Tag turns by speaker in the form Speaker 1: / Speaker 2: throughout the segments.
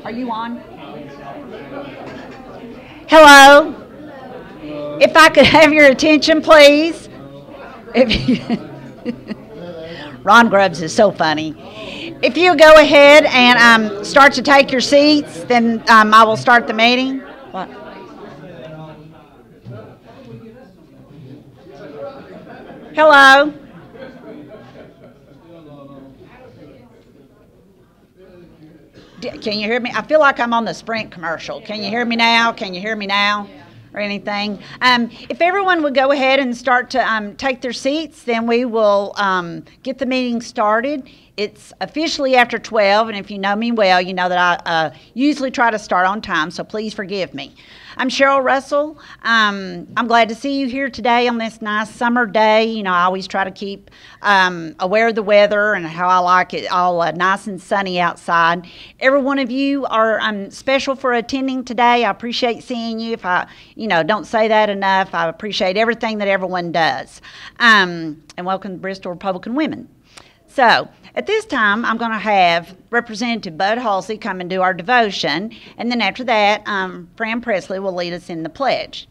Speaker 1: Are you on? Hello? If I could have your attention, please. Ron Grubbs is so funny. If you go ahead and start to take your seats, then I will start the meeting. What? Hello? Can you hear me? I feel like I'm on the Sprint commercial. Can you hear me now? Can you hear me now? Or anything? If everyone would go ahead and start to take their seats, then we will get the meeting started. It's officially after 12, and if you know me well, you know that I usually try to start on time, so please forgive me. I'm Cheryl Russell. I'm glad to see you here today on this nice summer day. You know, I always try to keep aware of the weather and how I like it all nice and sunny outside. Every one of you are special for attending today. I appreciate seeing you. If I, don't say that enough, I appreciate everything that everyone does. And welcome to Bristol Republican Women. So, at this time, I'm going to have Representative Bud Halsey come and do our devotion, and then after that, Fran Presley will lead us in the pledge.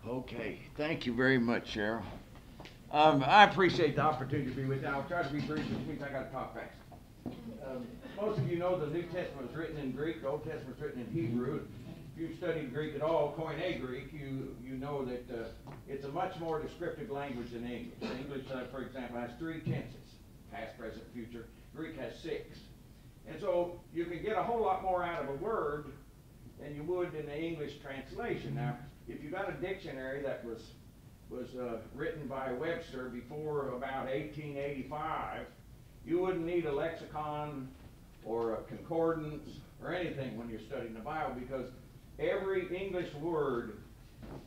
Speaker 2: Okay, thank you very much, Cheryl. I appreciate the opportunity to be with you. I'll try to be brief, which means I got to talk fast. Most of you know the New Testament was written in Greek, the Old Testament was written in Hebrew. If you've studied Greek at all, Koine Greek, you know that it's a much more descriptive language than English. English, for example, has 3 tenses, past, present, future. Greek has 6. And so you can get a whole lot more out of a word than you would in the English translation. Now, if you got a dictionary that was written by Webster before about 1885, you wouldn't need a lexicon or a concordance or anything when you're studying the Bible, because every English word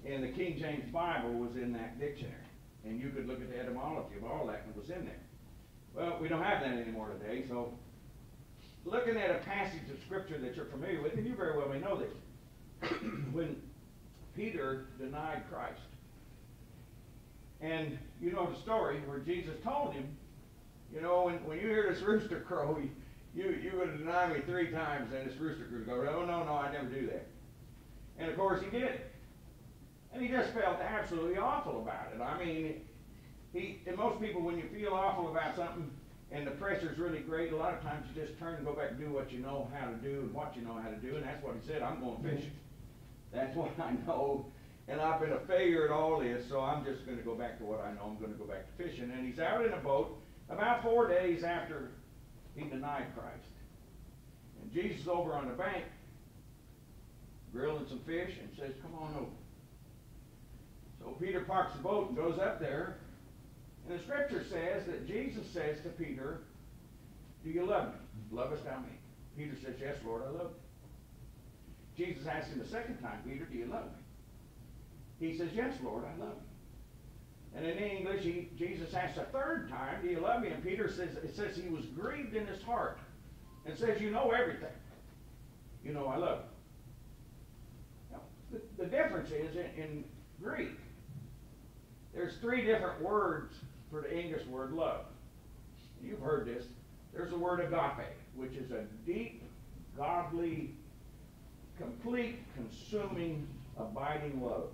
Speaker 2: in the King James Bible was in that dictionary. And you could look at the etymology of all that and it was in there. Well, we don't have that anymore today, so looking at a passage of Scripture that you're familiar with, and you very well may know this, when Peter denied Christ. And you know the story where Jesus told him, when you hear this rooster crow, you're going to deny me 3 times, and this rooster could go, oh, no, I never do that. And of course he did. And he just felt absolutely awful about it. I mean, and most people, when you feel awful about something and the pressure's really great, a lot of times you just turn and go back and do what you know how to do and what you know how to do, and that's what he said, I'm going fishing. That's what I know, and I've been a failure at all this, so I'm just going to go back to what I know. I'm going to go back to fishing. And he's out in a boat about 4 days after he denied Christ. And Jesus is over on the bank grilling some fish and says, come on over. So Peter parks the boat and goes up there. And the Scripture says that Jesus says to Peter, do you love me? Lovest thou me? Peter says, yes, Lord, I love you. Jesus asks him the second time, Peter, do you love me? He says, yes, Lord, I love you. And in English, Jesus asks a third time, do you love me? And Peter says, it says he was grieved in his heart and says, you know everything. You know I love you. Now, the difference is in Greek, there's 3 different words for the English word love. You've heard this. There's the word agape, which is a deep, godly, complete, consuming, abiding love.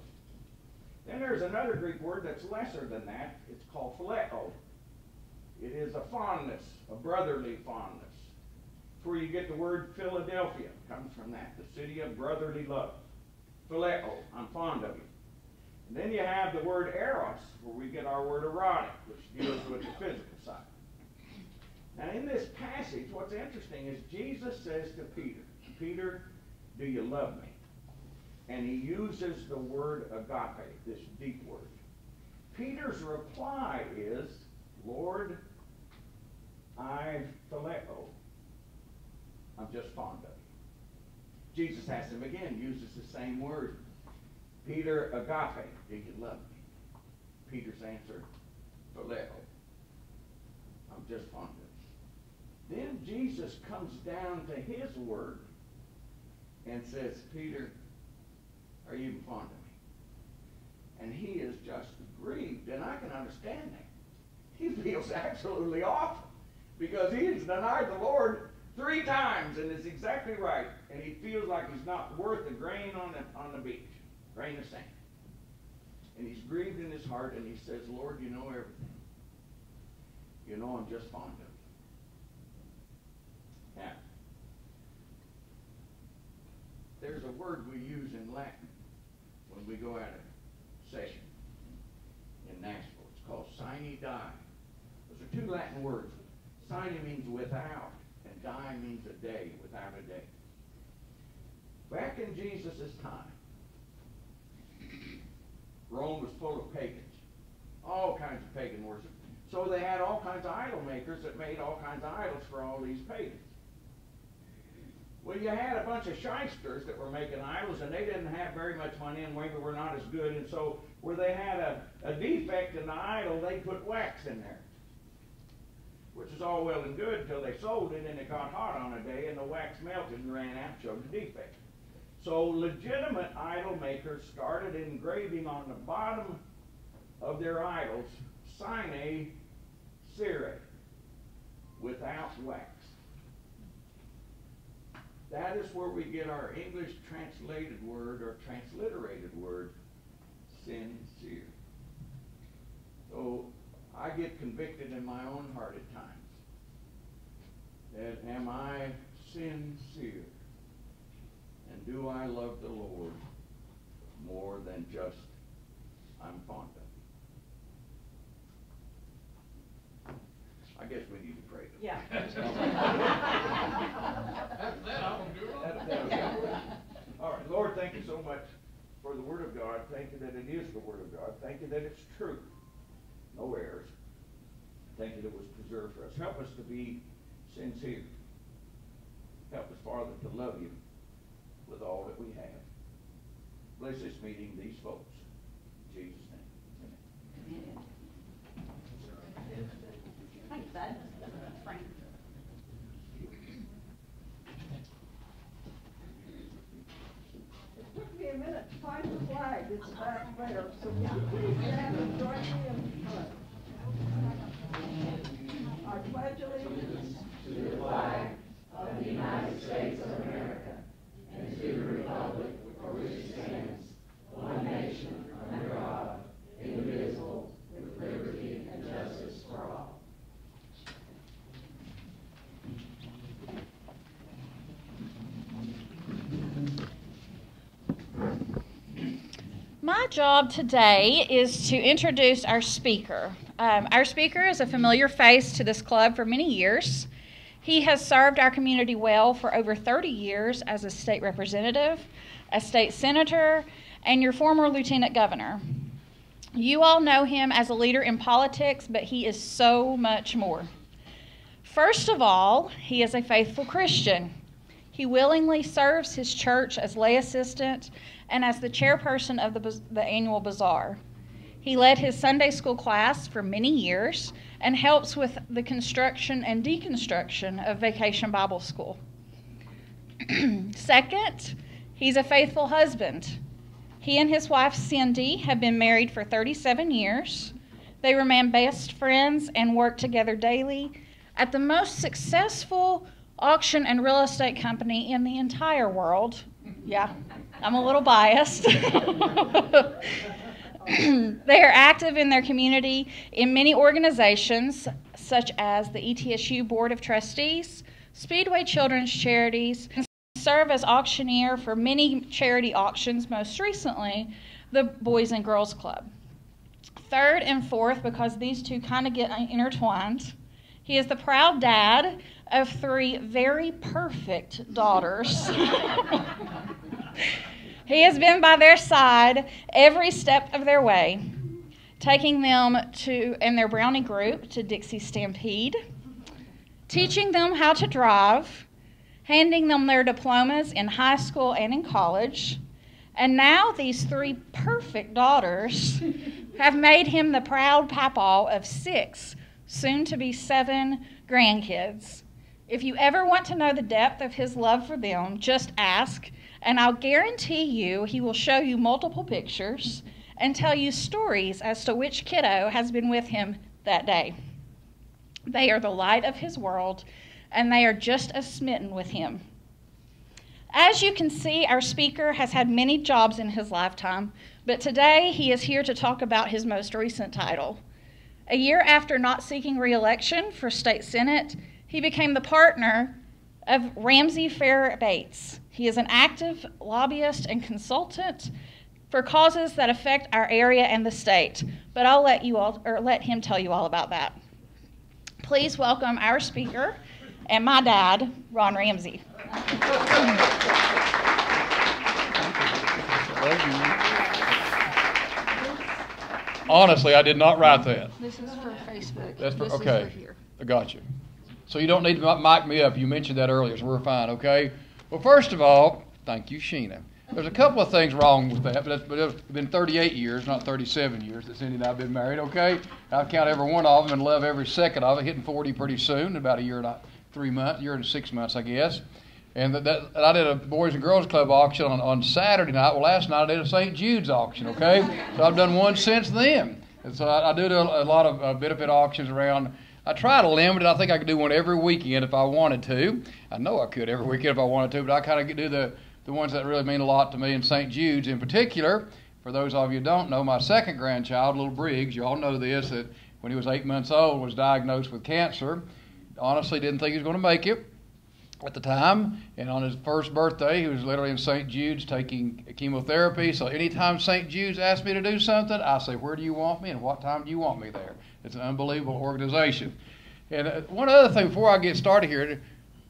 Speaker 2: Then there's another Greek word that's lesser than that. It's called phileo. It is a fondness, a brotherly fondness. It's where you get the word Philadelphia. It comes from that, the city of brotherly love. Phileo, I'm fond of you. And then you have the word eros, where we get our word erotic, which deals with the physical side. Now in this passage, what's interesting is Jesus says to Peter, Peter, do you love me? And he uses the word agape, this deep word. Peter's reply is, Lord, I phileo. I'm just fond of you. Jesus asks him again, uses the same word. Peter, agape, do you love me? Peter's answer, phileo. I'm just fond of you. Then Jesus comes down to his word and says, Peter, are you even fond of me? And he is just grieved, and I can understand that. He feels absolutely awful because he has denied the Lord 3 times, and it's exactly right. And he feels like he's not worth a grain on the beach, grain of sand. And he's grieved in his heart, and he says, Lord, you know everything. You know I'm just fond of you. Now, there's a word we use in Latin when we go out of session in Nashville. It's called sine die. Those are 2 Latin words. Sine means without, and die means a day, without a day. Back in Jesus' time, Rome was full of pagans, all kinds of pagan worship. So they had all kinds of idol makers that made all kinds of idols for all these pagans. Well, you had a bunch of shysters that were making idols, and they didn't have very much money, and maybe were not as good, and so where they had a defect in the idol, they put wax in there, which is all well and good until they sold it, and it got hot on a day, and the wax melted and ran out, showed the defect. So legitimate idol makers started engraving on the bottom of their idols, sine cire, without wax. That is where we get our English translated word or transliterated word, sincere. So I get convicted in my own heart at times. That am I sincere? And do I love the Lord more than just I'm fond of him? I guess we need to pray.
Speaker 1: Yeah.
Speaker 2: All right, Lord, thank you so much for the Word of God. Thank you that it is the Word of God. Thank you that it's true. No errors. Thank you that it was preserved for us. Help us to be sincere. Help us, Father, to love you with all that we have. Bless this meeting, these folks. In Jesus' name. Amen.
Speaker 1: Thanks, Bud. Frank.
Speaker 3: It took me a minute to find the flag. It's back there, so would you please stand and join me in the pledge? I pledge allegiance
Speaker 4: to the flag of the United States of America and to the republic for which it stands, one nation, under God, indivisible, with liberty and justice for all.
Speaker 5: My job today is to introduce our speaker. Our speaker is a familiar face to this club for many years. He has served our community well for over 30 years as a state representative, a state senator, and your former lieutenant governor. You all know him as a leader in politics, but he is so much more. First of all, he is a faithful Christian. He willingly serves his church as lay assistant and as the chairperson of the annual bazaar. He led his Sunday school class for many years and helps with the construction and deconstruction of Vacation Bible School. Second, he's a faithful husband. He and his wife Cindy have been married for 37 years. They remain best friends and work together daily at the most successful auction and real estate company in the entire world. Yeah, I'm a little biased. They are active in their community in many organizations, such as the ETSU Board of Trustees, Speedway Children's Charities, and serve as auctioneer for many charity auctions, most recently the Boys and Girls Club. Third and fourth, because these two kind of get intertwined, he is the proud dad of 3 very perfect daughters. He has been by their side every step of their way, taking them in their Brownie group to Dixie Stampede, teaching them how to drive, handing them their diplomas in high school and in college, and now these 3 perfect daughters have made him the proud papa of 6, soon to be 7 grandkids. If you ever want to know the depth of his love for them, just ask, and I'll guarantee you he will show you multiple pictures and tell you stories as to which kiddo has been with him that day. They are the light of his world, and they are just as smitten with him. As you can see, our speaker has had many jobs in his lifetime, but today he is here to talk about his most recent title. A year after not seeking re-election for state senate, he became the partner of Ramsey Bates. He is an active lobbyist and consultant for causes that affect our area and the state, but I'll let him tell you all about that. Please welcome our speaker and my dad, Ron Ramsey.
Speaker 6: Honestly, I did not write that.
Speaker 5: This is for Facebook.
Speaker 6: That's for,
Speaker 5: this
Speaker 6: okay.
Speaker 5: Is for here.
Speaker 6: I got you. So you don't need to mic me up. You mentioned that earlier, so we're fine, okay? Well, first of all, thank you, Sheena. There's a couple of things wrong with that, but it's been 38 years, not 37 years that Cindy and I have been married, okay? I count every one of them and love every second of it, hitting 40 pretty soon, about a year and 3 months, year and 6 months, I guess. And I did a Boys and Girls Club auction on Saturday night. Well, last night I did a St. Jude's auction, okay? So I've done one since then. And so I do a lot of benefit auctions around. I try to limit it. I think I could do one every weekend if I wanted to. I know I could every weekend if I wanted to, but I kind of do the ones that really mean a lot to me, and St. Jude's in particular. For those of you who don't know, my second grandchild, little Briggs, you all know this, that when he was 8 months old was diagnosed with cancer. Honestly didn't think he was going to make it at the time, and on his first birthday he was literally in St. Jude's taking chemotherapy. So anytime St. Jude's asks me to do something, I say, where do you want me and what time do you want me there? It's an unbelievable organization. And one other thing before I get started here,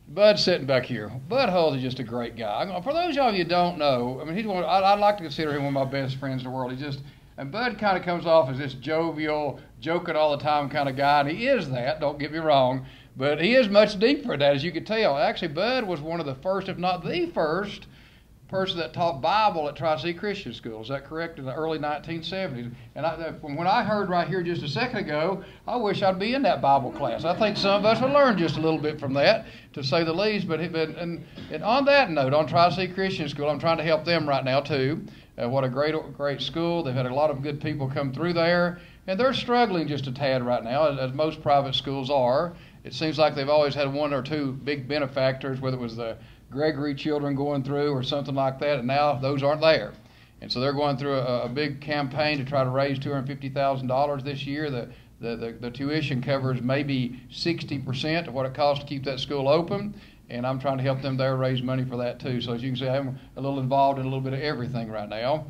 Speaker 6: Bud's sitting back here. Bud Hull is just a great guy. For those of you who don't know, I mean, I'd like to consider him one of my best friends in the world. And Bud kind of comes off as this jovial, joking all the time kind of guy, and he is that, don't get me wrong, but he is much deeper than that, as you can tell. Actually, Bud was one of the first, if not the first, person that taught Bible at Tri-C Christian School. Is that correct? In the early 1970s. And when I heard right here just a second ago, I wish I'd be in that Bible class. I think some of us would learn just a little bit from that, to say the least. And on that note, on Tri-C Christian School, I'm trying to help them right now too. What a great school. They've had a lot of good people come through there, and they're struggling just a tad right now, as most private schools are. It seems like they've always had one or two big benefactors, whether it was the Gregory children going through or something like that, and now those aren't there. And so they're going through a big campaign to try to raise $250,000 this year. The tuition covers maybe 60% of what it costs to keep that school open, and I'm trying to help them there raise money for that too. So as you can see, I'm a little involved in a little bit of everything right now.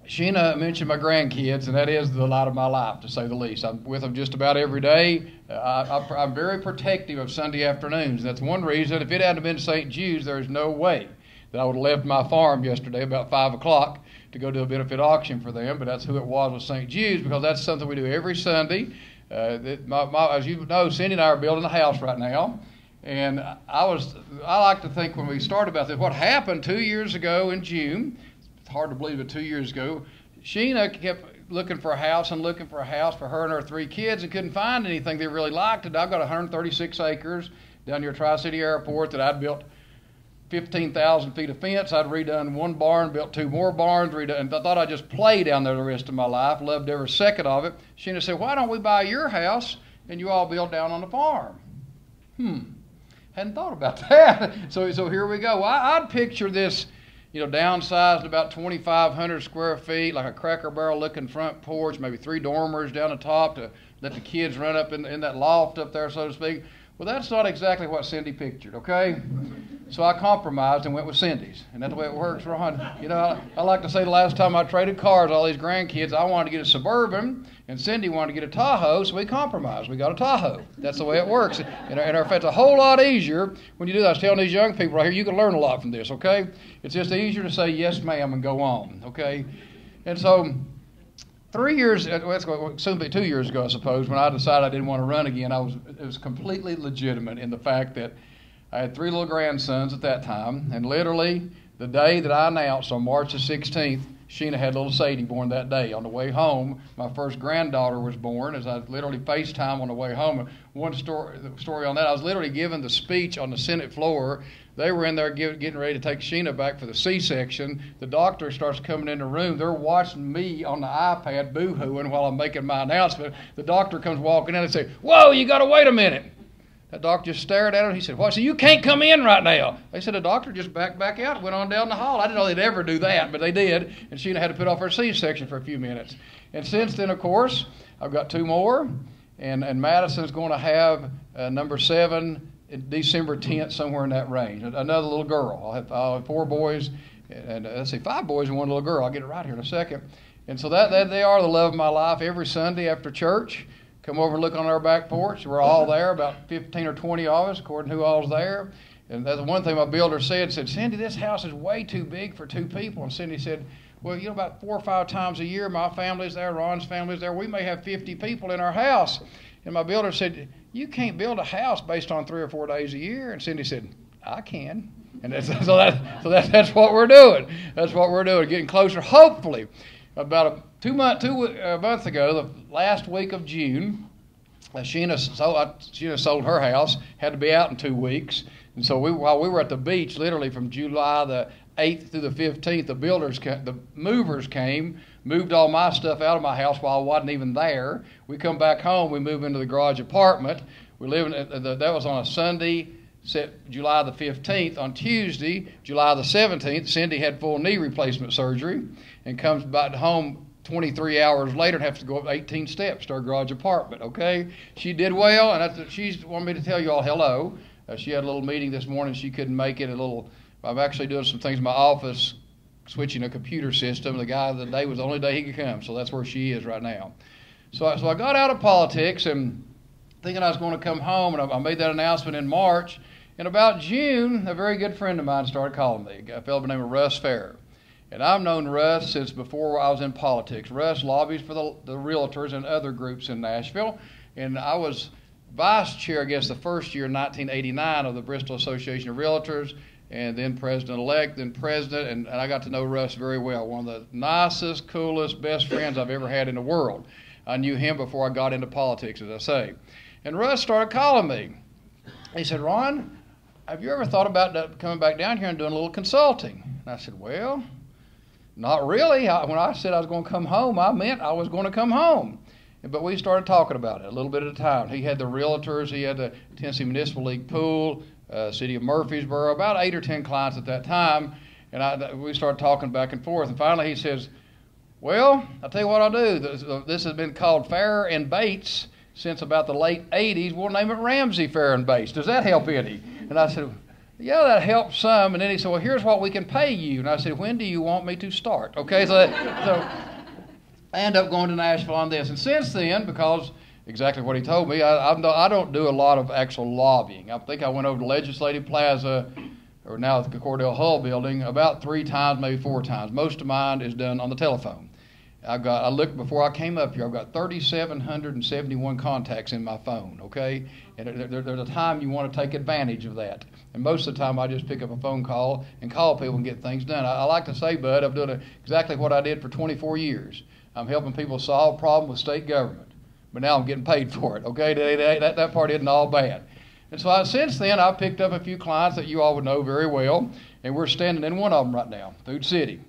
Speaker 6: Sheena mentioned my grandkids, and that is the light of my life, to say the least. I'm with them just about every day. I'm very protective of Sunday afternoons. That's one reason. If it hadn't been St. Jude's, there's no way that I would have left my farm yesterday about 5 o'clock to go do a benefit auction for them, but that's who it was with St. Jude's, because that's something we do every Sunday. As you know, Cindy and I are building a house right now, and I like to think when we started about this, what happened 2 years ago in June, it's hard to believe it 2 years ago, Sheena kept looking for a house and looking for a house for her and her 3 kids and couldn't find anything they really liked. And I've got 136 acres down near Tri-City Airport that I'd built 15,000 feet of fence. I'd redone 1 barn, built 2 more barns, and I thought I'd just play down there the rest of my life. Loved every second of it. Sheena said, why don't we buy your house and you all build down on the farm? Hadn't thought about that. So here we go. I'd picture this downsized about 2,500 square feet, like a Cracker Barrel looking front porch, maybe 3 dormers down the top to let the kids run up in that loft up there, so to speak. Well, that's not exactly what Cindy pictured, okay? So I compromised and went with Cindy's. And that's the way it works, Ron. I like to say the last time I traded cars, all these grandkids, I wanted to get a Suburban, and Cindy wanted to get a Tahoe, so we compromised. We got a Tahoe. That's the way it works. And it's a whole lot easier when you do that. I was telling these young people right here, you can learn a lot from this, okay? It's just easier to say yes, ma'am, and go on, okay? And so 3 years, well, soon be 2 years ago, I suppose, when I decided I didn't want to run again, it was completely legitimate in the fact that I had 3 little grandsons at that time, and literally the day that I announced on March the 16th, Sheena had little Sadie born that day. On the way home, my first granddaughter was born as I literally FaceTime on the way home. One story on that, I was literally giving the speech on the Senate floor. They were in there getting ready to take Sheena back for the C-section. The doctor starts coming in the room. They're watching me on the iPad boo-hooing while I'm making my announcement. The doctor comes walking in and says, "Whoa, you got to wait a minute." That doctor just stared at him. He said, "What? So you can't come in right now?" They said, "The doctor just backed back out and went on down the hall." I didn't know they'd ever do that, but they did. And Sheena had to put off her C-section for a few minutes. And since then, of course, I've got 2 more. And Madison's going to have number 7 December 10th, somewhere in that range. Another little girl. I'll have 4 boys, and let's see, 5 boys and 1 little girl. I'll get it right here in a second. And so that they are the love of my life. Every Sunday after church, come over and look on our back porch. We're all there, about 15 or 20 of us, according to who all's there. And that's one thing my builder said, "Cindy, this house is way too big for 2 people." And Cindy said, "Well, about 4 or 5 times a year, my family's there, Ron's family's there. We may have 50 people in our house." And my builder said, "You can't build a house based on 3 or 4 days a year." And Cindy said, "I can." And that's what we're doing. That's what we're doing, getting closer. Hopefully, about a month ago, the last week of June, Sheena sold her house, had to be out in 2 weeks. And so while we were at the beach, literally from July the 8th through the 15th, the movers came, moved all my stuff out of my house while I wasn't even there. We come back home, we move into the garage apartment. We live that was on a Sunday, July the 15th. On Tuesday, July the 17th, Cindy had full knee replacement surgery and comes back home 23 hours later and has to go up 18 steps to our garage apartment, okay? She did well, and she wanted me to tell you all hello. She had a little meeting this morning. She couldn't make it. I'm actually doing some things in my office, switching a computer system. The guy the day was the only day he could come, so that's where she is right now. So I got out of politics and thinking I was going to come home, and I made that announcement in March. In about June, a very good friend of mine started calling me, a fellow by the name of Russ Farrer. And I've known Russ since before I was in politics. Russ lobbies for the realtors and other groups in Nashville. And I was vice chair, I guess, the first year in 1989 of the Bristol Association of Realtors, and then president-elect, then president, and I got to know Russ very well. One of the nicest, coolest, best friends I've ever had in the world. I knew him before I got into politics, as I say. And Russ started calling me. He said, "Ron, have you ever thought about coming back down here and doing a little consulting?" And I said, "Well, not really. When I said I was going to come home, I meant I was going to come home." But we started talking about it a little bit at a time. He had the realtors, he had the Tennessee Municipal League pool, City of Murfreesboro, about 8 or 10 clients at that time. And we started talking back and forth. And finally he says, "Well, I'll tell you what I'll do. This has been called Farrer and Bates since about the late 80s. We'll name it Ramsey, Farrer and Bates. Does that help any?" And I said, "Yeah, that helps some." And then he said, "Well, here's what we can pay you." And I said, "When do you want me to start?" Okay, so I ended up going to Nashville on this. And since then, because exactly what he told me, I don't do a lot of actual lobbying. I think I went over to Legislative Plaza, or now the Cordell Hull building, about 3 times, maybe 4 times. Most of mine is done on the telephone. I looked before I came up here, I've got 3,771 contacts in my phone, okay? And there's a time you want to take advantage of that. And most of the time I just pick up a phone call and call people and get things done. I like to say, Bud, I'm doing exactly what I did for 24 years. I'm helping people solve problems with state government. But now I'm getting paid for it, okay? That part isn't all bad. And so since then, I've picked up a few clients that you all would know very well, and we're standing in one of them right now, Food City.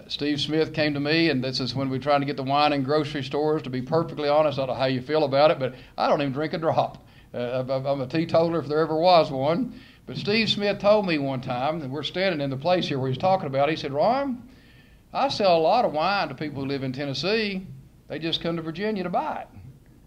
Speaker 6: Steve Smith came to me, and this is when we're trying to get the wine in grocery stores. To be perfectly honest, I don't know how you feel about it, but I don't even drink a drop. I'm a teetotaler if there ever was one. But Steve Smith told me one time, and we're standing in the place here where he's talking about, he said, Ron, I sell a lot of wine to people who live in Tennessee. They just come to Virginia to buy it.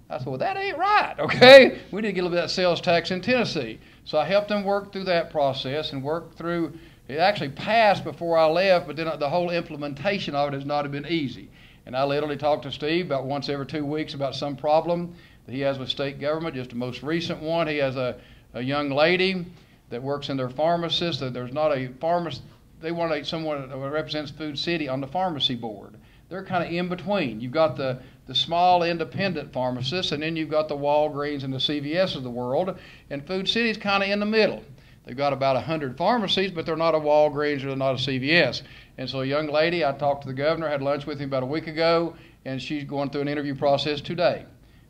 Speaker 6: I said, well, that ain't right, okay? We need to get a little bit of that sales tax in Tennessee. So I helped them work through that process and work through, it actually passed before I left, but then the whole implementation of it has not been easy. And I literally talk to Steve about once every 2 weeks about some problem that he has with state government. Just the most recent one, he has a young lady that works in their pharmacist, that there's not a pharmacist, they want someone that represents Food City on the pharmacy board. They're kind of in between. You've got the small independent pharmacists, and then you've got the Walgreens and the CVS of the world, and Food City's kind of in the middle. They've got about 100 pharmacies, but they're not a Walgreens or they're not a CVS. And so a young lady, I talked to the governor, had lunch with him about a week ago, and she's going through an interview process today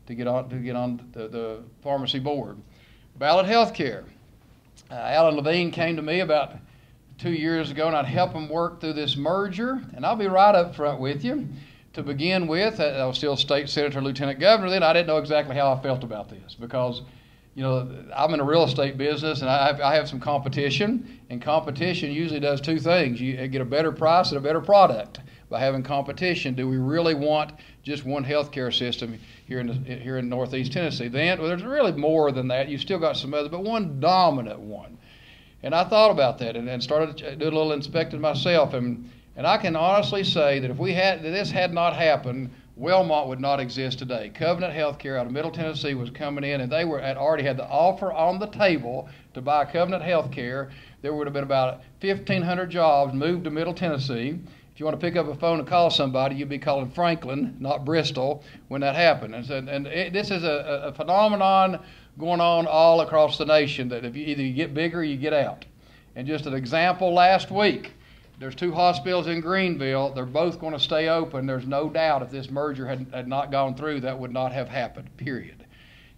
Speaker 6: to get on the pharmacy board. Ballot health care. Alan Levine came to me about 2 years ago, and I'd help him work through this merger. And I'll be right up front with you. To begin with, I was still state senator, lieutenant governor then. I didn't know exactly how I felt about this because, you know, I'm in a real estate business, and I have some competition, and competition usually does two things. You get a better price and a better product by having competition. Do we really want just one healthcare system here in Northeast Tennessee? Well, there's really more than that. You still got some other, but one dominant one. And I thought about that and started doing a little inspecting myself, and I can honestly say that if this had not happened, Wellmont would not exist today. Covenant Healthcare out of Middle Tennessee was coming in, and they already had the offer on the table to buy Covenant Healthcare. There would have been about 1,500 jobs moved to Middle Tennessee. If you want to pick up a phone and call somebody, you'd be calling Franklin, not Bristol, when that happened. This is a phenomenon going on all across the nation that if you either get bigger or you get out. And just an example, last week, there's 2 hospitals in Greenville. They're both going to stay open. There's no doubt if this merger had not gone through, that would not have happened, period.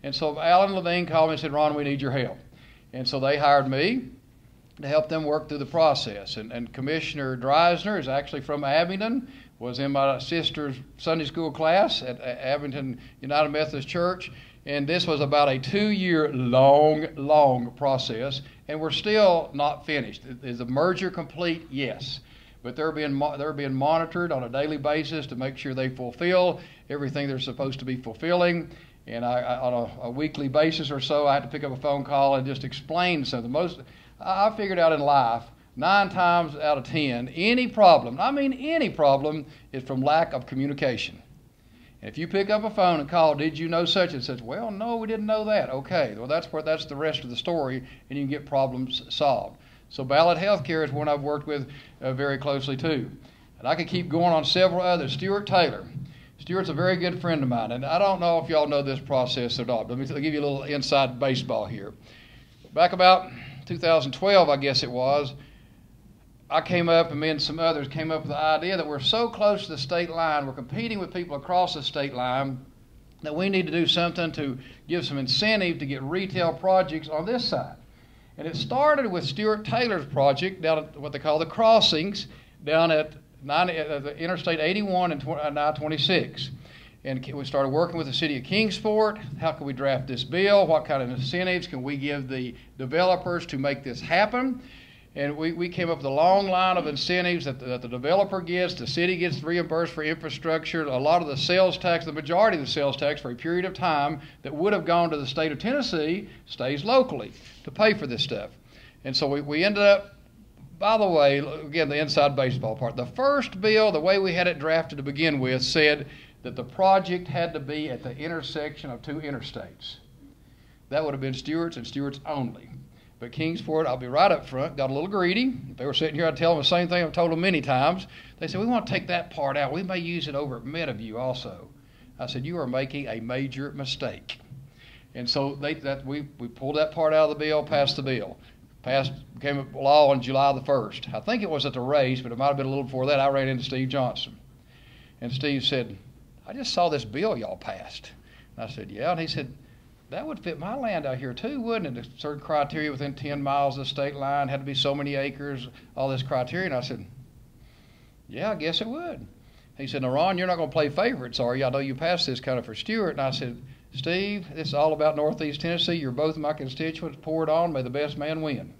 Speaker 6: And so Alan Levine called me and said, Ron, we need your help. And so they hired me to help them work through the process. And Commissioner Dreisner is actually from Abingdon, was in my sister's Sunday school class at Abingdon United Methodist Church. And this was about a 2-year long process, and we're still not finished. Is the merger complete? Yes. But they're being monitored on a daily basis to make sure they fulfill everything they're supposed to be fulfilling. And on a weekly basis or so, I had to pick up a phone call and just explain something. I figured out in life, 9 times out of 10, any problem, I mean any problem, is from lack of communication. And if you pick up a phone and call, did you know such and such? Well, no, we didn't know that. Okay, well, that's the rest of the story, and you can get problems solved. So ballot health care is one I've worked with very closely too. And I could keep going on several others. Stuart Taylor. Stuart's a very good friend of mine, and I don't know if y'all know this process or not, but let me give you a little inside baseball here. Back about 2012, I guess it was, I came up, and me and some others came up with the idea that we're so close to the state line, we're competing with people across the state line, that we need to do something to give some incentive to get retail projects on this side. And it started with Stuart Taylor's project down at what they call the crossings down at the Interstate 81 and I-26. And we started working with the city of Kingsport. How can we draft this bill? What kind of incentives can we give the developers to make this happen? And we came up with a long line of incentives that the developer gets, the city gets reimbursed for infrastructure, a lot of the sales tax, the majority of the sales tax for a period of time that would have gone to the state of Tennessee stays locally to pay for this stuff. And so we ended up, by the way, again, the inside baseball part, the first bill, the way we had it drafted to begin with, said that the project had to be at the intersection of 2 interstates. That would have been Stewart's and Stewart's only. But Kingsport, I'll be right up front, got a little greedy. If they were sitting here, I'd tell them the same thing I've told them many times. They said, we want to take that part out. We may use it over at Meadowview also. I said, you are making a major mistake. And so we pulled that part out of the bill, passed the bill. Became a law on July the 1st. I think it was at the race, but it might have been a little before that. I ran into Steve Johnson. And Steve said, I just saw this bill y'all passed. And I said, yeah. And he said, that would fit my land out here too, wouldn't it? A certain criteria within 10 miles of the state line, had to be so many acres, all this criteria. And I said, yeah, I guess it would. He said, now, Ron, you're not going to play favorites, are you? I know you passed this kind of for Stewart. And I said, Steve, this is all about Northeast Tennessee. You're both my constituents. Pour it on. May the best man win.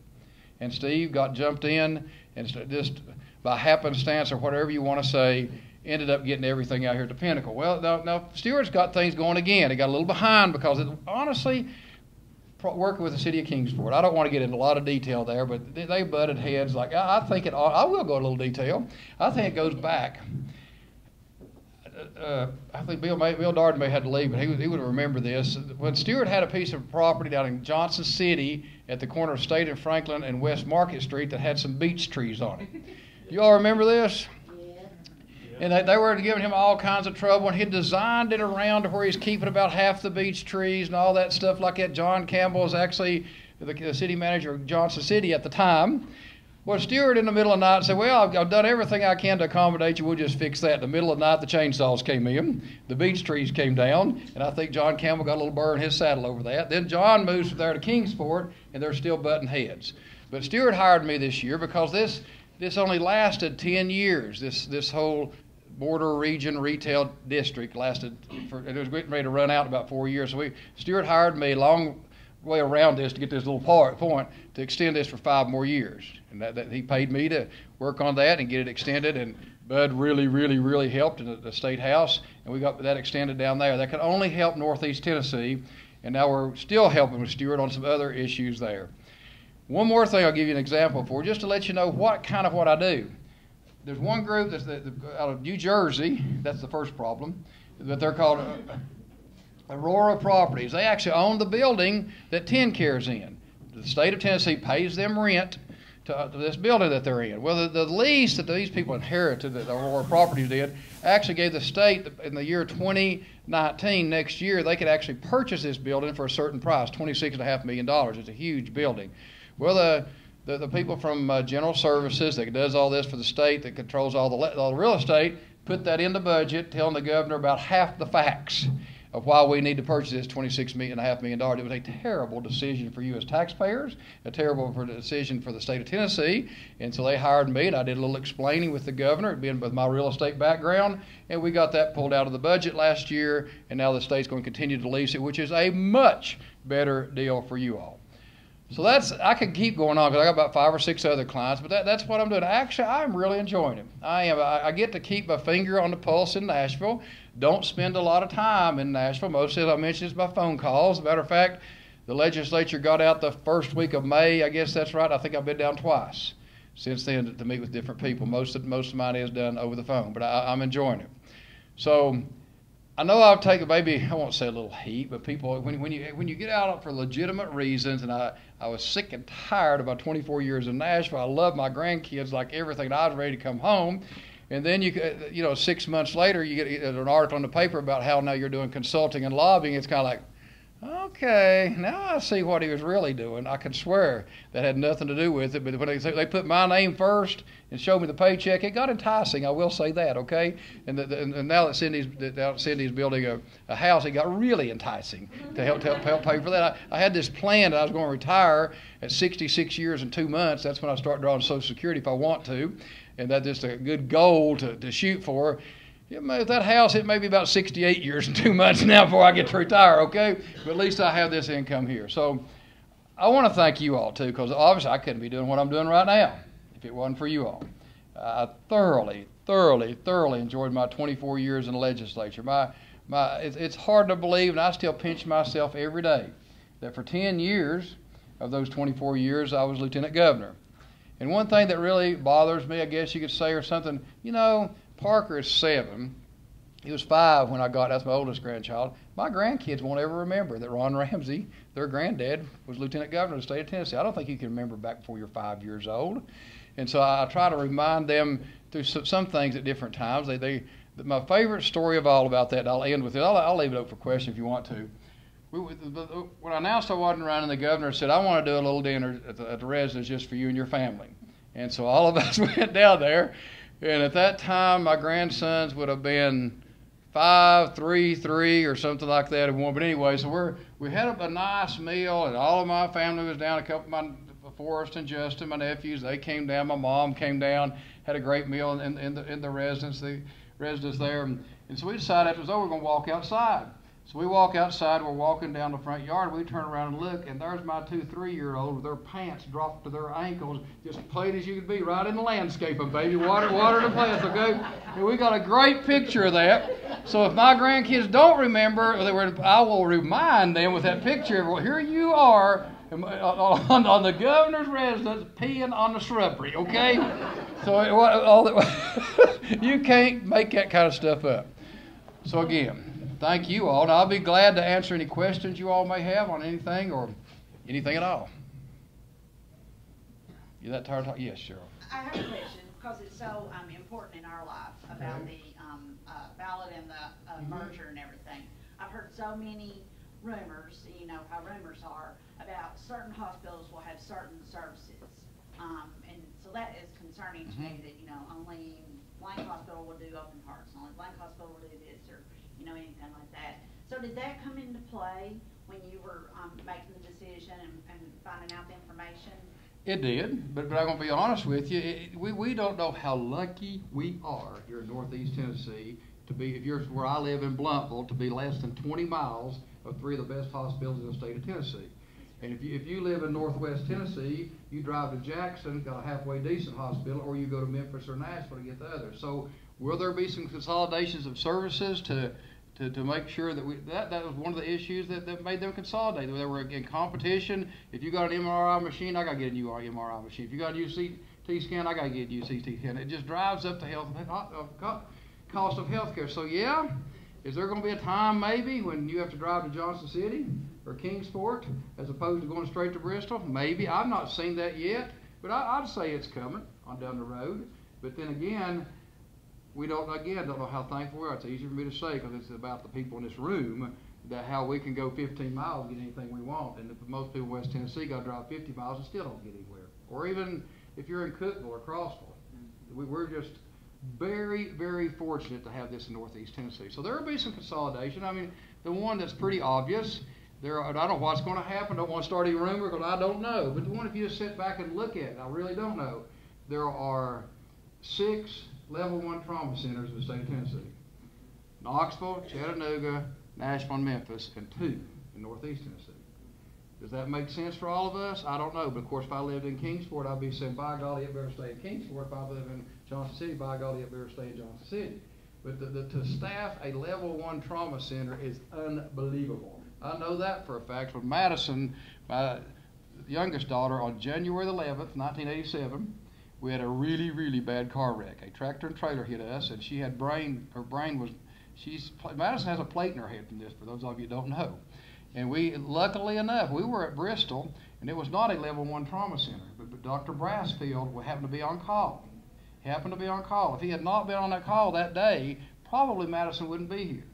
Speaker 6: And Steve got jumped in, and just by happenstance or whatever you want to say, ended up getting everything out here at the Pinnacle. Well, now Stewart's got things going again. He got a little behind because, honestly, working with the city of Kingsport, I don't want to get into a lot of detail there, but they butted heads. Like I think it. I will go a little detail. I think it goes back. I think Bill Darden may have to leave, but he would remember this. When Stewart had a piece of property down in Johnson City at the corner of State and Franklin and West Market Street that had some beech trees on it. You all remember this? And they were giving him all kinds of trouble, and he designed it around to where he's keeping about half the beech trees and all that stuff like that. John Campbell was actually the city manager of Johnson City at the time. Well, Stewart in the middle of the night said, well, I've done everything I can to accommodate you. We'll just fix that. In the middle of the night, the chainsaws came in. The beech trees came down, and I think John Campbell got a little burr in his saddle over that. Then John moves from there to Kingsport, and they're still butting heads. But Stewart hired me this year because this only lasted 10 years, this whole border region retail district lasted and it was getting ready to run out in about 4 years. So Stewart hired me a long way around this to get this little point to extend this for 5 more years. And that he paid me to work on that and get it extended. And Bud really helped in the State House, and we got that extended down there. That could only help Northeast Tennessee, and now we're still helping with Stewart on some other issues there. One more thing I'll give you an example for, just to let you know what I do. There's one group that's out of New Jersey. That's the first problem. But they're called Aurora Properties. They actually own the building that TennCare's in. The state of Tennessee pays them rent to this building that they're in. Well, the lease that these people inherited, that Aurora Properties did, actually gave the state in the year 2019, next year, they could actually purchase this building for a certain price, $26.5 million. It's a huge building. Well, the people from General Services that does all this for the state, that controls all the real estate, put that in the budget, telling the governor about half the facts of why we need to purchase this $26.5 million. It was a terrible decision for you as taxpayers, a terrible decision for the state of Tennessee. And so they hired me, and I did a little explaining with the governor, being with my real estate background, and we got that pulled out of the budget last year, and now the state's going to continue to lease it, which is a much better deal for you all. So I could keep going on because I got about 5 or 6 other clients, but that's what I'm doing. Actually, I'm really enjoying it. I get to keep my finger on the pulse in Nashville. Don't spend a lot of time in Nashville. Most, as I mentioned, is by phone calls. As a matter of fact, the legislature got out the first week of May. I guess that's right. I think I've been down twice since then to meet with different people. Most of mine is done over the phone, but I'm enjoying it. So I know I'll take maybe, I won't say a little heat, but people, when you get out for legitimate reasons, and I was sick and tired about 24 years in Nashville. I love my grandkids like everything, and I was ready to come home. And then 6 months later, you get an article in the paper about how now you're doing consulting and lobbying. It's kind of like, okay, now I see what he was really doing. I can swear that had nothing to do with it. But when they put my name first and showed me the paycheck, it got enticing. I will say that, okay? And now that Cindy's building a house, it got really enticing to help pay for that. I had this plan that I was going to retire at 66 years and 2 months. That's when I start drawing Social Security if I want to. And that's just a good goal to shoot for. That house, it may be about 68 years and 2 months now before I get to retire, okay? But at least I have this income here. So I want to thank you all, too, because obviously I couldn't be doing what I'm doing right now if it wasn't for you all. I thoroughly enjoyed my 24 years in the legislature. It's hard to believe, and I still pinch myself every day, that for 10 years of those 24 years, I was lieutenant governor. And one thing that really bothers me, I guess you could say, or something, Parker is 7. He was 5 when that's my oldest grandchild. My grandkids won't ever remember that Ron Ramsey, their granddad, was lieutenant governor of the state of Tennessee. I don't think you can remember back before you're 5 years old. And so I try to remind them through some things at different times. My favorite story of all about that, and I'll end with it. I'll leave it open for question if you want to. When I announced I wasn't running, the governor said, I want to do a little dinner at the residence just for you and your family. And so all of us went down there. And at that time, my grandsons would have been 5, 3, or something like that. But anyway, so we had a nice meal, and all of my family was down. A couple of Forrest and Justin, my nephews, they came down. My mom came down, had a great meal in the residence there. And so we decided after it was over, we're going to walk outside. So we walk outside, we're walking down the front yard, we turn around and look, and there's my 2-3-year-old with their pants dropped to their ankles, just plain as you could be, right in the landscaping, baby, water the plants, okay? And we got a great picture of that. So if my grandkids don't remember, I will remind them with that picture, well, here you are on the governor's residence peeing on the shrubbery, okay? So you can't make that kind of stuff up. So again, thank you all. And I'll be glad to answer any questions you all may have on anything or anything at all. You that tired of talking? Yes, Cheryl.
Speaker 1: I have a question because it's so important in our life about the ballot and the merger and everything. I've heard so many rumors, you know how rumors are, about certain hospitals will have certain services. And so that is concerning to me that, you know, only blank hospital will do open hearts, only blank hospital will do this, or you know, anything like that. So did that come into play when you were making the decision and finding out the information?
Speaker 6: It did, but I'm going to be honest with you. We don't know how lucky we are here in Northeast Tennessee to be, if you're where I live in Blountville, to be less than 20 miles of 3 of the best hospitals in the state of Tennessee. And if you live in Northwest Tennessee, you drive to Jackson, got a halfway decent hospital, or you go to Memphis or Nashville to get the other. So will there be some consolidations of services to make sure that that was one of the issues that made them consolidate. They were in competition. If you got an MRI machine, I got to get a new MRI machine. If you got a UCT scan, I got to get a UCT scan. It just drives up the cost of healthcare. So yeah, is there going to be a time maybe when you have to drive to Johnson City or Kingsport as opposed to going straight to Bristol? Maybe. I've not seen that yet, but I'd say it's coming on down the road. But then again, we don't know how thankful we are. It's easy for me to say because it's about the people in this room, that how we can go 15 miles and get anything we want. And most people in West Tennessee got to drive 50 miles and still don't get anywhere. Or even if you're in Cookeville or Crossville. We're just very, very fortunate to have this in Northeast Tennessee. So there will be some consolidation. I mean, the one that's pretty obvious, I don't know what's going to happen. I don't want to start any rumor because I don't know. But the one, if you just sit back and look at it, I really don't know. There are 6 Level 1 trauma centers in the state of Tennessee. Knoxville, Chattanooga, Nashville, and Memphis, and 2 in Northeast Tennessee. Does that make sense for all of us? I don't know. But of course, if I lived in Kingsport, I'd be saying, by golly, it better stay in Kingsport. If I live in Johnson City, by golly, it better stay in Johnson City. But to staff a Level 1 trauma center is unbelievable. I know that for a fact. With Madison, my youngest daughter, on January 11th, 1987, we had a really, really bad car wreck. A tractor and trailer hit us, and she had Madison has a plate in her head from this, for those of you who don't know. And luckily enough, we were at Bristol, and it was not a Level 1 trauma center, but Dr. Brassfield happened to be on call. He happened to be on call. If he had not been on that call that day, probably Madison wouldn't be here.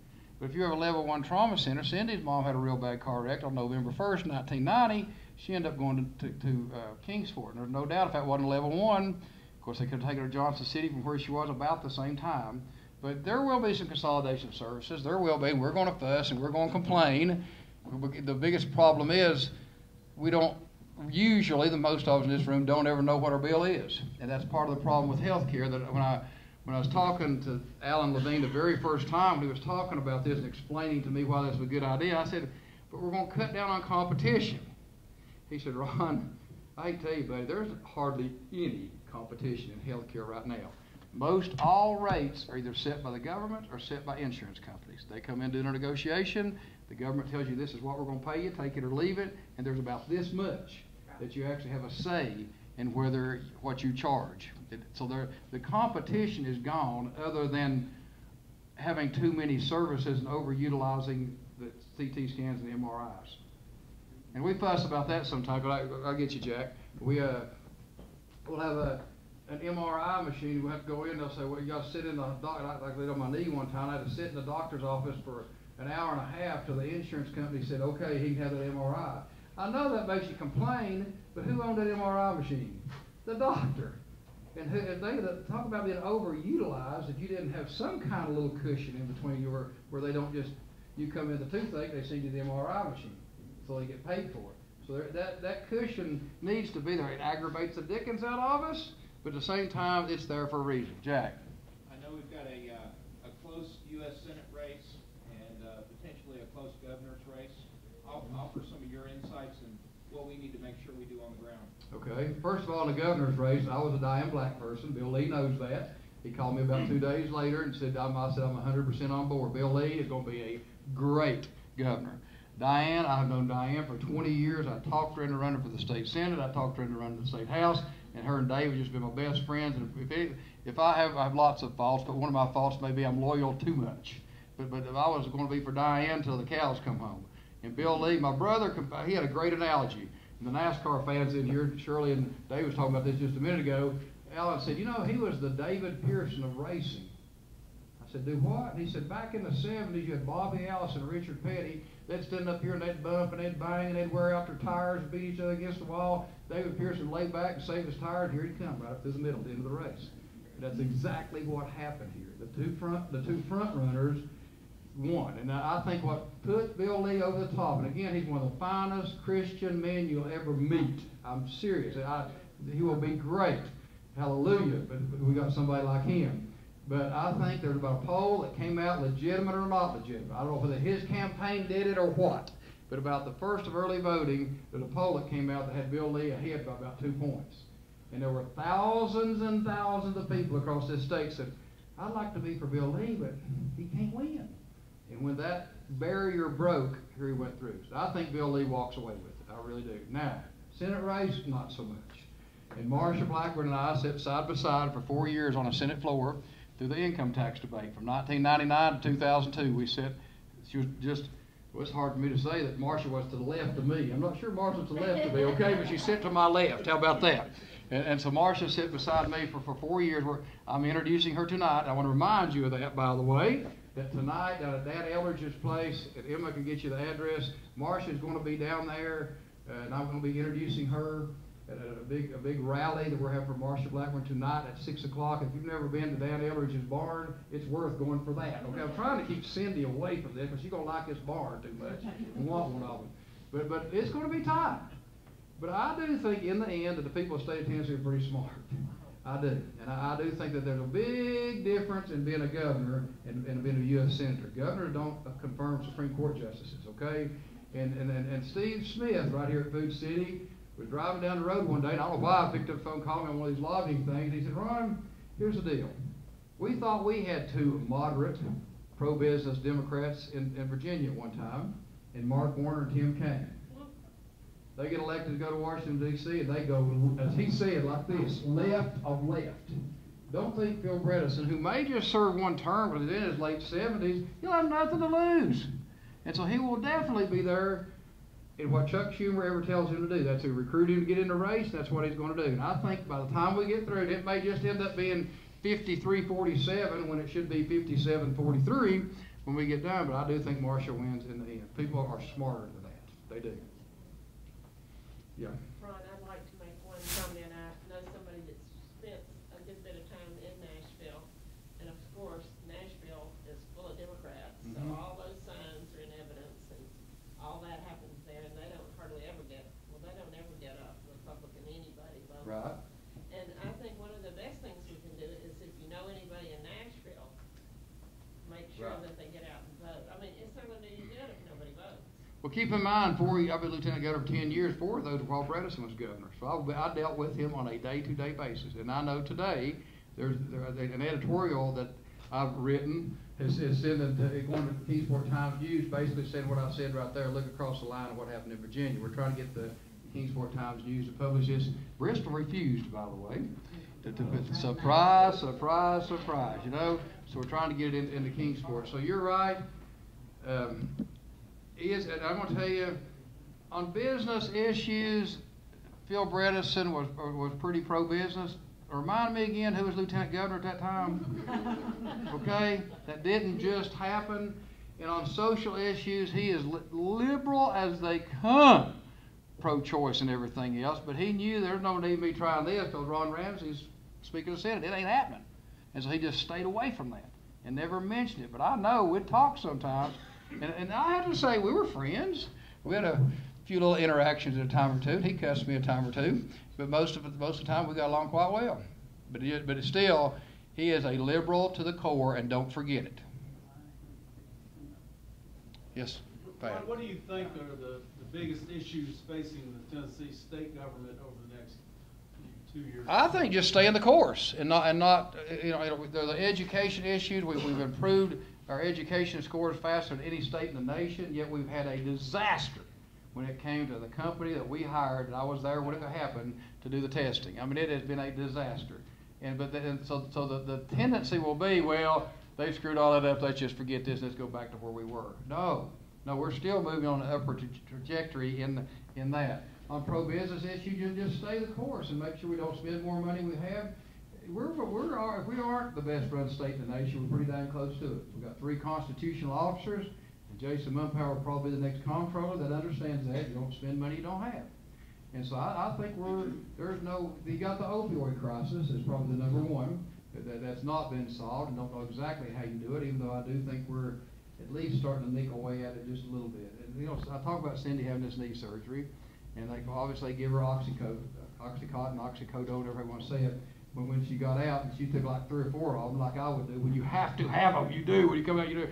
Speaker 6: But if you have a Level 1 trauma center, Cindy's mom had a real bad car wreck on November 1st, 1990. She ended up going to Kingsport. And there's no doubt if that wasn't Level 1, of course they could have taken her to Johnson City from where she was about the same time. But there will be some consolidation of services. There will be. And we're going to fuss and we're going to complain. The biggest problem is we don't usually, the most of us in this room, don't ever know what our bill is. And that's part of the problem with health care. That when I was talking to Alan Levine the very first time when he was talking about this and explaining to me why this was a good idea, I said, but we're going to cut down on competition. He said, Ron, I hate to tell you, buddy, there's hardly any competition in health care right now. Most all rates are either set by the government or set by insurance companies. They come in doing a negotiation. The government tells you this is what we're going to pay you, take it or leave it, and there's about this much that you actually have a say in what you charge. So the competition is gone, other than having too many services and overutilizing the CT scans and the MRIs. And we fuss about that sometimes, but I'll get you, Jack. We'll have an MRI machine. We'll have to go in. They'll say, well, you got to sit in the doctor. Like I did on my knee one time. I had to sit in the doctor's office for an hour and a half till the insurance company said, okay, he can have that MRI. I know that makes you complain, but who owned that MRI machine? The doctor. And they talk about being overutilized. If you didn't have some kind of little cushion in between where they don't just, you come in the toothache, they send you the MRI machine. So they get paid for it. So that cushion needs to be there. It aggravates the dickens out of us, but at the same time, it's there for a reason. Jack.
Speaker 7: I know we've got a close U.S. Senate race, and potentially a close governor's race. Offer some of your insights and what we need to make sure we do on the ground.
Speaker 6: Okay. First of all, in the governor's race, I was a Diane black person. Bill Lee knows that. He called me about 2 days later and said, I'm 100% on board. Bill Lee is going to be a great governor. Diane, I've known Diane for 20 years. I talked her into running for the state senate. I talked her into running for the state house. And her and Dave have just been my best friends. And if I have lots of faults, but one of my faults may be I'm loyal too much. But if I was going to be for Diane till the cows come home. And Bill Lee, my brother, he had a great analogy. And the NASCAR fans in here, Shirley and Dave was talking about this just a minute ago. Alan said, you know, he was the David Pearson of racing. I said, do what? And he said, back in the 70s, you had Bobby Allison and Richard Petty. They'd stand up here and they'd bump and they'd bang and they'd wear out their tires and beat each other against the wall. David Pearson lay back and save his tires, and here he'd come right up through the middle at the end of the race. And that's exactly what happened here. The two front runners won. And I think what put Bill Lee over the top, and again, he's one of the finest Christian men you'll ever meet. I'm serious. He will be great. Hallelujah. But we got somebody like him. But I think there's about a poll that came out legitimate or not legitimate. I don't know whether his campaign did it or what. But about the first of early voting, there's a poll that came out that had Bill Lee ahead by about 2 points. And there were thousands and thousands of people across this state said, I'd like to be for Bill Lee, but he can't win. And when that barrier broke, here he went through. So I think Bill Lee walks away with it. I really do. Now, Senate race, not so much. And Marsha Blackburn and I sat side by side for 4 years on a Senate floor through the income tax debate. From 1999 to 2002, we sat, she was just, well, it's hard for me to say that Marsha was to the left of me. I'm not sure Marsha's to the left of me, okay, but she sat to my left. How about that? And so Marsha sat beside me for 4 years. I'm introducing her tonight. I want to remind you of that, by the way, that tonight down at Dad Eldridge's place, if Emma can get you the address, Marsha's going to be down there, and I'm going to be introducing her at a big rally that we're having for Marsha Blackburn tonight at 6 o'clock. If you've never been to Dan Eldridge's barn, it's worth going for that. Okay, I'm trying to keep Cindy away from this because she's going to like this barn too much and want one of them. But it's going to be time. But I do think in the end that the people of the state of Tennessee are pretty smart. I do. And I do think that there's a big difference in being a governor and being a U.S. Senator. Governors don't confirm Supreme Court justices, okay? And Steve Smith right here at Food City was driving down the road one day, and I don't know why I picked up the phone, called me on one of these lobbying things. He said, Ron, here's the deal. We thought we had 2 moderate, pro-business Democrats in Virginia at one time, and Mark Warner and Tim Kaine. They get elected to go to Washington, D.C., and they go, as he said, like this, left of left. Don't think Phil Bredesen, who may just serve 1 term, but he's in his late 70s, he'll have nothing to lose. And so he will definitely be there in what Chuck Schumer ever tells him to do. That's to recruit him to get in the race. That's what he's going to do. And I think by the time we get through it may just end up being 53-47 when it should be 57-43 when we get done. But I do think Marsha wins in the end. People are smarter than that. They do. Yeah.
Speaker 8: Ron, I'd like to make one comment. I know somebody that's spent a good bit of time in Nashville, and of course, Nashville is full of Democrats, so all those signs are in evidence, and all that happens there, and they don't ever get a Republican anybody vote.
Speaker 6: Right.
Speaker 8: And I think one of the best things we can do is if you know anybody in Nashville, make sure that they get out and vote. I mean, it's not going to do you good if nobody votes.
Speaker 6: Well, keep in mind, I've been lieutenant governor for 10 years. 4 of those while Bredesen was governor. So I dealt with him on a day-to-day basis. And I know today there's an editorial that I've written is going to the Kingsport Times-News, basically saying what I said right there. Look across the line of what happened in Virginia. We're trying to get the Kingsport Times-News to publish this. Bristol refused, by the way. Surprise, surprise, surprise, you know. So we're trying to get it into Kingsport. So you're right. And I'm going to tell you, on business issues, Phil Bredesen was pretty pro-business. Remind me again who was lieutenant governor at that time. Okay, that didn't just happen. And on social issues, he is liberal as they come, pro-choice and everything else. But he knew there's no need of me trying this because Ron Ramsey's Speaker of the Senate. It ain't happening. And so he just stayed away from that and never mentioned it. But I know we'd talk sometimes. And I have to say, we were friends. We had a few little interactions at a time or two. He cussed me a time or two. But most of the time, we got along quite well. But still, he is a liberal to the core, and don't forget it. Yes,
Speaker 9: Ron,
Speaker 6: Pat.
Speaker 9: what do you think are the biggest issues facing the Tennessee state government over the next 2 years?
Speaker 6: I think just stay in the course and not the education issues. We've improved our education scores faster than any state in the nation, yet we've had a disaster when it came to the company that we hired, and I was there when it happened, to do the testing. I mean, it has been a disaster. So the tendency will be, well, they screwed all that up, let's just forget this, let's go back to where we were. No, we're still moving on an upward trajectory in that. On pro-business issues, you just stay the course and make sure we don't spend more money we have. If we aren't the best run state in the nation, we're pretty dang close to it. We've got 3 constitutional officers, and Jason Mumpower will probably be the next comptroller that understands that. You don't spend money you don't have. And so I think you got the opioid crisis is probably the number one that's not been solved, and don't know exactly how you do it, even though I do think we're at least starting to nickel away at it just a little bit. And I talk about Cindy having this knee surgery, and they obviously give her Oxycontin, oxycodone, whatever you want to say it. But when she got out, and she took like 3 or 4 of them, like I would do. When you have to have them, you do. When you come out, you do.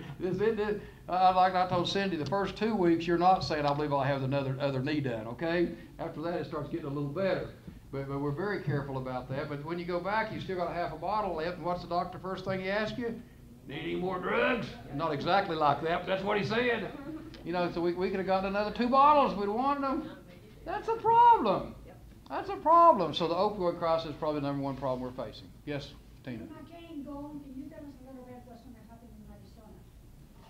Speaker 6: Like I told Cindy, the first 2 weeks, you're not saying, I believe I'll have other knee done, okay? After that, it starts getting a little better. But we're very careful about that. But when you go back, you still got a half a bottle left, and what's the doctor first thing he asks you? Need any more drugs? Not exactly like that, but that's what he said. So we could have gotten another 2 bottles if we'd wanted them. That's a problem. That's a problem. So the opioid crisis is probably the number one problem we're facing. Yes, Tina?
Speaker 10: Can you tell us a little bit what's going to happen in Arizona?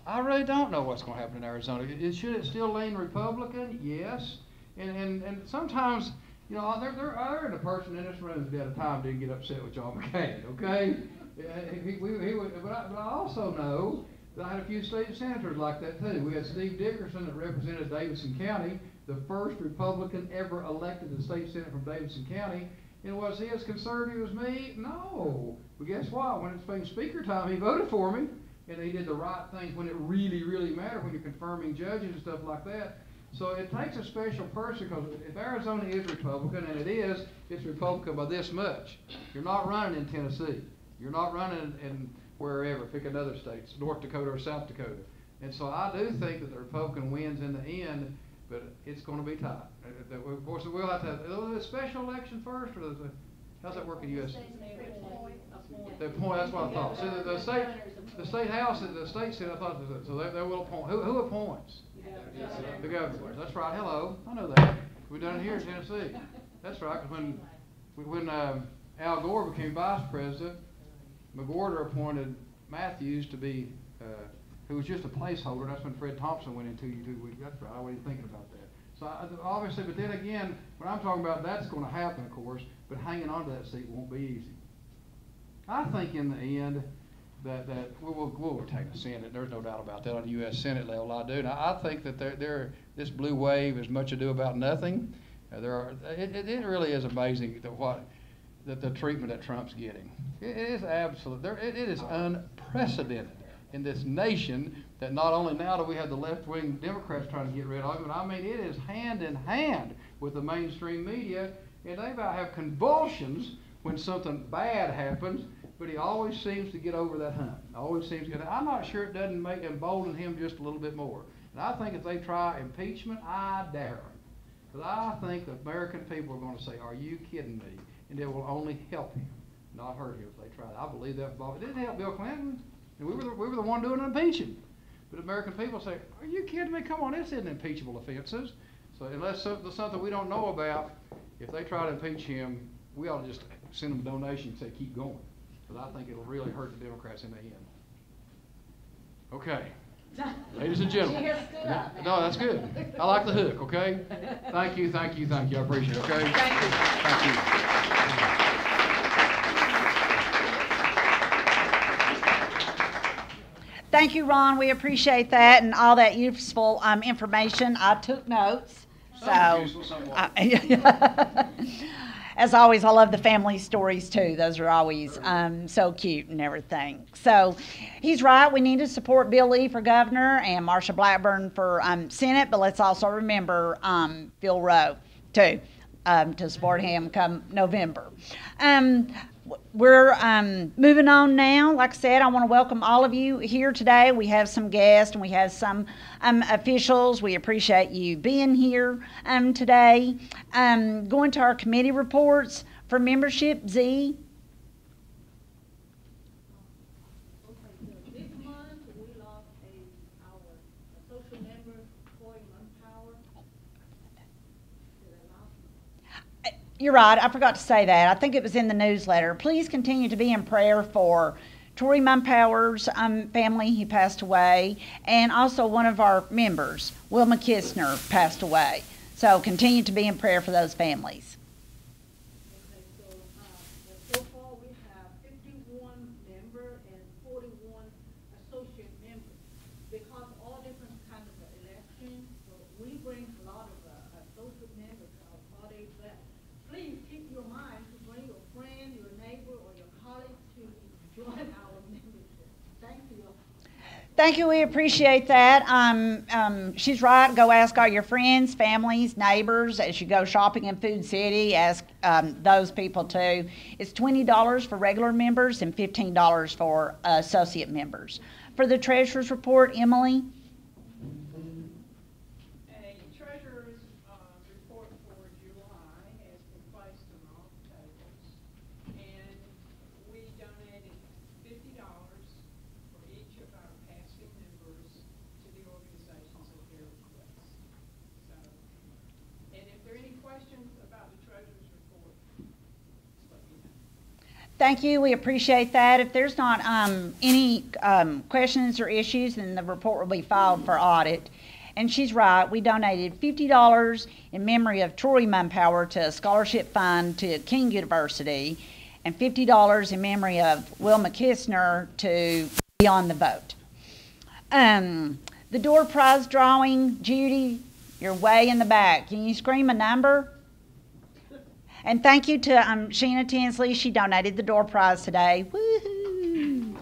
Speaker 6: I really don't know what's going to happen in Arizona. Should it still lean Republican? Yes. And sometimes, there ain't a person in this room who at a time didn't get upset with John McCain, okay? But I also know that I had a few state senators like that too. We had Steve Dickerson that represented Davidson County, the first Republican ever elected to the state senate from Davidson County. And was he as conservative as me? No. But guess what? When it's been speaker time, he voted for me. And he did the right things when it really, really mattered, when you're confirming judges and stuff like that. So it takes a special person, because if Arizona is Republican, and it is, it's Republican by this much. You're not running in Tennessee. You're not running in wherever. Pick another state, North Dakota or South Dakota. And so I do think that the Republican wins in the end, but it's going to be tight. Of course, we'll have to have a special election first, or how's that work in U.S.? The point. That's what I thought. See, the state house, the state senate, I thought so. They will appoint. Who appoints? The governor. That's right. Hello, I know that. We've done it here in Tennessee. That's right. Because when Al Gore became vice president, McGorder appointed Matthews to be, who was just a placeholder. That's when Fred Thompson went in 2 weeks. That's right. I wasn't even thinking about that. So obviously, but then again, when I'm talking about that's going to happen, of course, but hanging on to that seat won't be easy. I think in the end that we'll retain the Senate. There's no doubt about that on the U.S. Senate level. I do. Now, I think that this blue wave is much ado about nothing. It really is amazing that the treatment that Trump's getting. It is absolute. It is unprecedented in this nation, that not only now do we have the left-wing Democrats trying to get rid of him, but I mean it is hand in hand with the mainstream media, and they about have convulsions when something bad happens, but he always seems to get over that hump. Always seems to. I'm not sure it doesn't embolden him just a little bit more. And I think if they try impeachment, I dare them. Because I think the American people are going to say, are you kidding me? And it will only help him, not hurt him if they try. I believe that. It didn't help Bill Clinton. And we were the one doing the impeaching. But American people say, are you kidding me? Come on, this isn't impeachable offenses. So unless something we don't know about, if they try to impeach him, we ought to just send them a donation and say, keep going. Because I think it'll really hurt the Democrats in the end. Okay. Ladies and gentlemen. No, that's good. I like the hook, okay? Thank you. I appreciate it, okay? Thank you.
Speaker 1: Thank you, Ron. We appreciate that and all that useful information. I took notes. So, as always, I love the family stories too. Those are always so cute and everything. So, he's right. We need to support Bill Lee for governor and Marsha Blackburn for Senate. But let's also remember Phil Rowe too, to support him come November. we're moving on now. Like I said, I want to welcome all of you here today. We have some guests and we have some officials. We appreciate you being here today. Going to our committee reports for membership, Z.
Speaker 10: This month, we lost our social member, Corey Munpower.
Speaker 1: You're right. I forgot to say that. I think it was in the newsletter. Please continue to be in prayer for Tori Munpower's family. He passed away. And also one of our members, Wilma Kistner, passed away. So continue to be in prayer for those families.
Speaker 10: Okay, so far we have 51 member and 41 associate members. Because all different kind of elections, so we bring a lot of associate members to our party. But please keep your mind to bring your friend, your neighbor, or your colleague to join our membership. Thank you.
Speaker 1: Thank you. We appreciate that. She's right. Go ask all your friends, families, neighbors as you go shopping in Food City. Ask those people too. It's $20 for regular members and $15 for associate members. For the treasurer's report, Emily.
Speaker 8: A treasurer's report for July has been placed on all the tables, and we donated $50 for each of our passing members to the organizations at their request. So, and if there are any questions about the treasurer's report, just let me know.
Speaker 1: Thank you. We appreciate that. If there's not any questions or issues, then the report will be filed for audit. And she's right. We donated $50 in memory of Troy Munpower to a scholarship fund to King University, and $50 in memory of Wilma Kistner to Beyond the Vote. The door prize drawing, Judy, you're way in the back. Can you scream a number? And thank you to Sheena Tinsley. She donated the door prize today. Woohoo!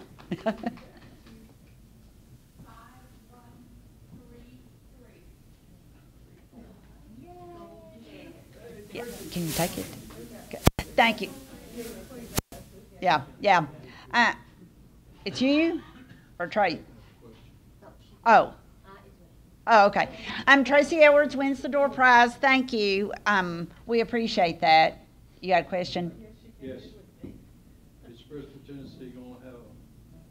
Speaker 1: Yeah. Can you take it? Okay. Thank you. Yeah, yeah. It's you or Trey? Oh. Oh, okay. Tracy Edwards wins the door prize. Thank you. We appreciate that. You got a question?
Speaker 9: Yes. Is Bristol, Tennessee going to have a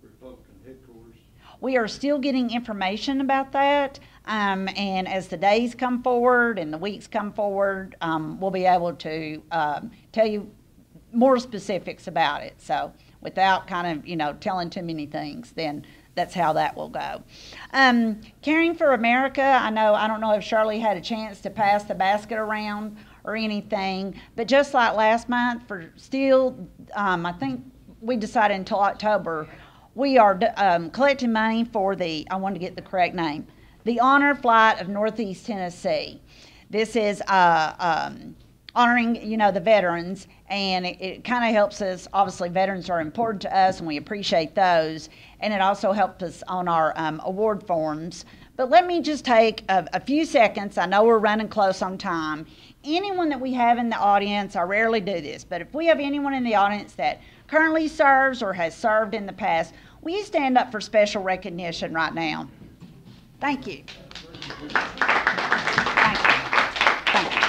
Speaker 9: Republican headquarters?
Speaker 1: We are still getting information about that. And as the days come forward and the weeks come forward, we'll be able to tell you more specifics about it. So without kind of, telling too many things, then that's how that will go. Caring for America, I don't know if Shirley had a chance to pass the basket around or anything, but just like last month, for still, I think we decided until October, we are collecting money for I want to get the correct name, the Honor Flight of Northeast Tennessee. This is honoring, the veterans, and it kind of helps us. Obviously, veterans are important to us, and we appreciate those, and it also helps us on our award forms. But let me just take a few seconds. I know we're running close on time. Anyone that we have in the audience, I rarely do this, but if we have anyone in the audience that currently serves or has served in the past, will you stand up for special recognition right now? Thank you. Thank you. Thank you.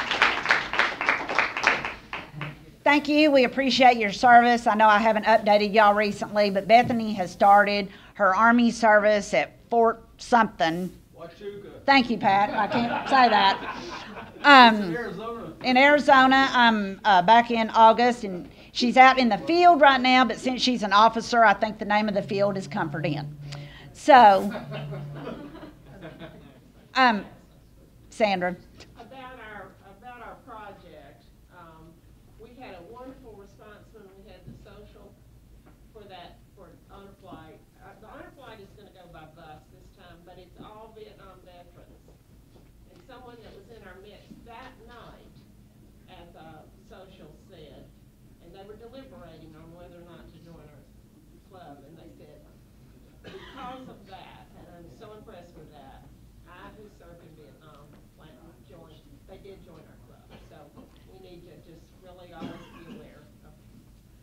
Speaker 1: Thank you. We appreciate your service. I know I haven't updated y'all recently, but Bethany has started her Army service at Fort something.
Speaker 9: Huachuca.
Speaker 1: Thank you, Pat. I can't say that.
Speaker 9: In Arizona.
Speaker 1: In Arizona, back in August, and she's out in the field right now, but since she's an officer, I think the name of the field is Comfort Inn. So, Sandra.
Speaker 8: About our project, we had a wonderful response when we had the social for Honor Flight. The Honor Flight is going to go by bus this time, but it's all Vietnam veterans. And someone that was in our midst that night at the social said, and they were deliberating on whether or not to join our club, and they said, because of that, and I'm so impressed with that, I, who served in Vietnam, they did join our club. So we need to just really always be aware of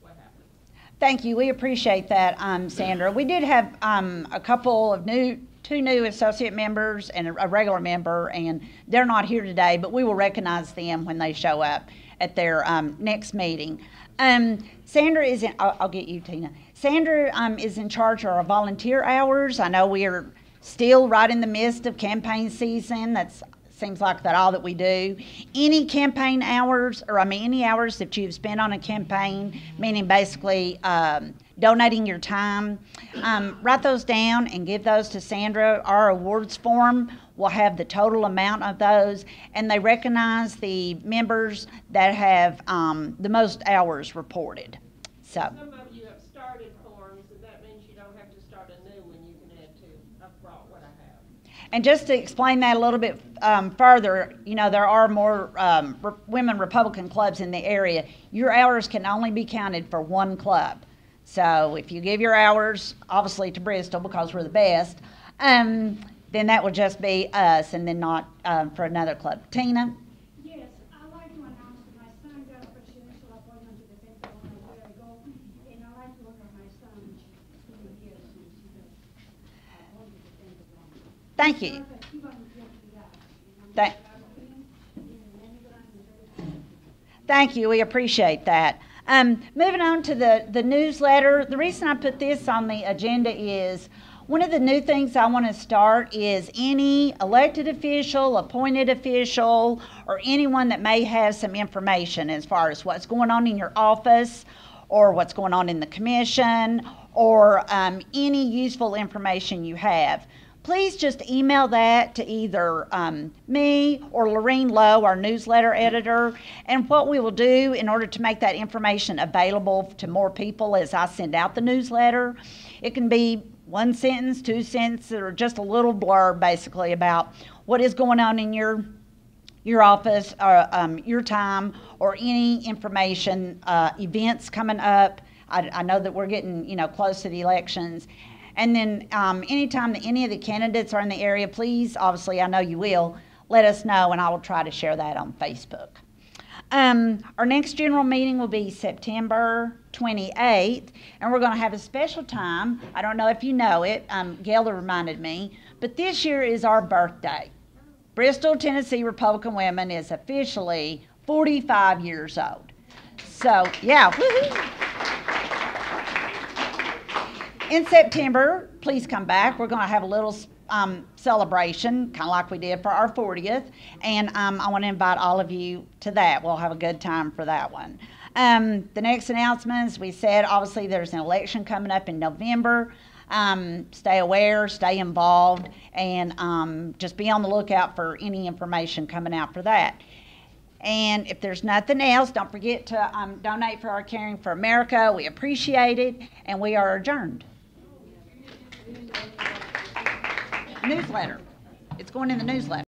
Speaker 8: what happens.
Speaker 1: Thank you. We appreciate that, Sandra. We did have a couple of two new associate members and a regular member, and they're not here today, but we will recognize them when they show up at their next meeting. Sandra is in, I'll get you, Tina. Sandra is in charge of our volunteer hours. I know we are still right in the midst of campaign season. That's seems like that all that we do. Any campaign hours, or any hours that you've spent on a campaign, meaning basically donating your time, write those down and give those to Sandra. Our awards form will have the total amount of those, and they recognize the members that have the most hours reported. So.
Speaker 8: Some of you have started forms, and that means you don't have to start a new one. You can add to. I've brought what I have.
Speaker 1: And just to explain that a little bit further, there are more women Republican clubs in the area. Your hours can only be counted for one club. So if you give your hours, obviously, to Bristol because we're the best, then that will just be us and then not for another club. Tina?
Speaker 10: Yes, I'd like to announce that my son got a presidential appointment to the Pentagon a year ago, and I'd like to honor my son to the years since he was appointed to the Pentagon.
Speaker 1: Thank you. Thank you. We appreciate that. Moving on to the newsletter. The reason I put this on the agenda is one of the new things I want to start is any elected official, appointed official, or anyone that may have some information as far as what's going on in your office or what's going on in the commission or any useful information you have. Please just email that to either me or Lorene Lowe, our newsletter editor. And what we will do in order to make that information available to more people as I send out the newsletter, it can be one sentence, two sentences, or just a little blurb basically about what is going on in your office, or your time, or any information, events coming up. I know that we're getting close to the elections. And then anytime that any of the candidates are in the area, please, obviously I know you will, let us know and I will try to share that on Facebook. Our next general meeting will be September 28th, and we're going to have a special time. I don't know if you know it, Gaylor reminded me, but this year is our birthday. Bristol, Tennessee Republican Women is officially 45 years old. So, yeah, woohoo! In September, please come back. We're going to have a little celebration, kind of like we did for our 40th, and I want to invite all of you to that. We'll have a good time for that one. The next announcements, we said, obviously there's an election coming up in November. Stay aware, stay involved, and just be on the lookout for any information coming out for that. And if there's nothing else, don't forget to donate for our Caring for America. We appreciate it, and we are adjourned. Newsletter. It's going in the newsletter.